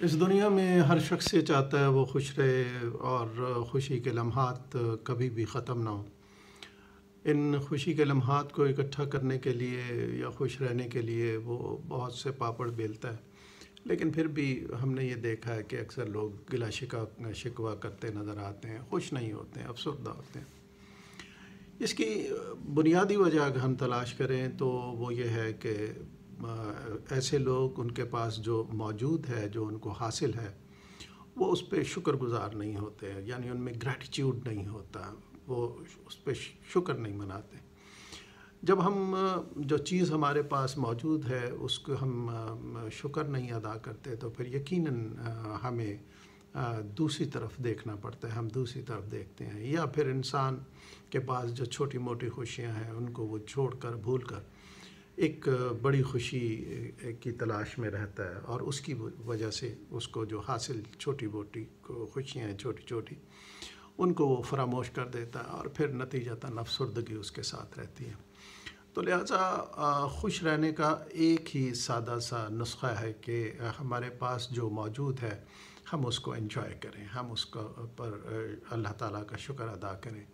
اس دنیا میں ہر شخص یہ چاہتا ہے وہ خوش رہے اور خوشی کے لمحات کبھی بھی ختم نہ ہوں۔ ان خوشی کے لمحات کو اکٹھا کرنے کے لیے یا خوش رہنے کے لیے وہ بہت سے پاپڑ بیلتا ہے، لیکن پھر بھی ہم نے یہ دیکھا ہے کہ اکثر لوگ گلا شکوہ کرتے نظر آتے ہیں، خوش نہیں ہوتے ہیں، افسردہ ہوتے ہیں۔ اس کی بنیادی وجہ اگر ہم تلاش کریں تو وہ یہ ہے کہ ایسے لوگ، ان کے پاس جو موجود ہے، جو ان کو حاصل ہے، وہ اس پہ شکر گزار نہیں ہوتے، یعنی ان میں گریٹیٹیوڈ نہیں ہوتا، وہ اس پہ شکر نہیں مناتے۔ جب ہم جو چیز ہمارے پاس موجود ہے اس کو ہم شکر نہیں ادا کرتے تو پھر یقیناً ہمیں دوسری طرف دیکھنا پڑتا ہے، ہم دوسری طرف دیکھتے ہیں، یا پھر انسان کے پاس جو چھوٹی موٹی خوشیاں ہیں ان کو وہ چھوڑ کر، بھول کر ایک بڑی خوشی کی تلاش میں رہتا ہے، اور اس کی وجہ سے اس کو جو حاصل چھوٹی موٹی خوشیاں ہیں، چھوٹی چھوٹی، ان کو وہ فراموش کر دیتا ہے، اور پھر نتیجتاً افسردگی اس کے ساتھ رہتی ہے۔ تو لہٰذا خوش رہنے کا ایک ہی سادہ سا نسخہ ہے کہ ہمارے پاس جو موجود ہے ہم اس کو انجوائے کریں، ہم اس کو پر اللہ تعالیٰ کا شکر ادا کریں۔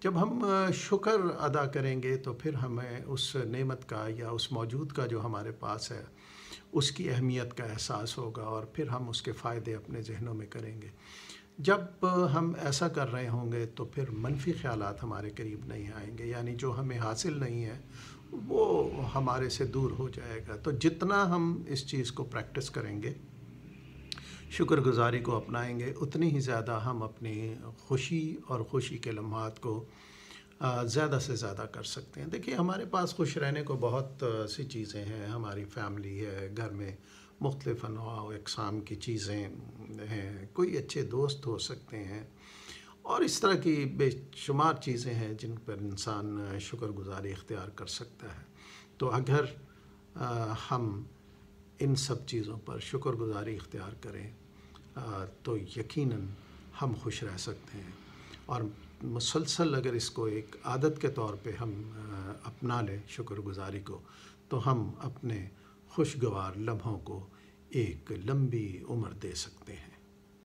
جب ہم شکر ادا کریں گے تو پھر ہمیں اس نعمت کا یا اس موجود کا جو ہمارے پاس ہے اس کی اہمیت کا احساس ہوگا، اور پھر ہم اس کے فائدے اپنے ذہنوں میں کریں گے۔ جب ہم ایسا کر رہے ہوں گے تو پھر منفی خیالات ہمارے قریب نہیں آئیں گے، یعنی جو ہمیں حاصل نہیں ہے وہ ہمارے سے دور ہو جائے گا۔ تو جتنا ہم اس چیز کو پریکٹس کریں گے، شکر گزاری کو اپنائیں گے، اتنی ہی زیادہ ہم اپنی خوشی اور خوشی کے لمحات کو زیادہ سے زیادہ کر سکتے ہیں۔ دیکھیے، ہمارے پاس خوش رہنے کو بہت سی چیزیں ہیں، ہماری فیملی ہے، گھر میں مختلف انواع و اقسام کی چیزیں ہیں، کوئی اچھے دوست ہو سکتے ہیں، اور اس طرح کی بے شمار چیزیں ہیں جن پر انسان شکر گزاری اختیار کر سکتا ہے۔ تو اگر ہم ان سب چیزوں پر شکر گزاری اختیار کریں تو یقیناً ہم خوش رہ سکتے ہیں، اور مسلسل اگر اس کو ایک عادت کے طور پہ ہم اپنا لیں شکر گزاری کو، تو ہم اپنے خوشگوار لمحوں کو ایک لمبی عمر دے سکتے ہیں۔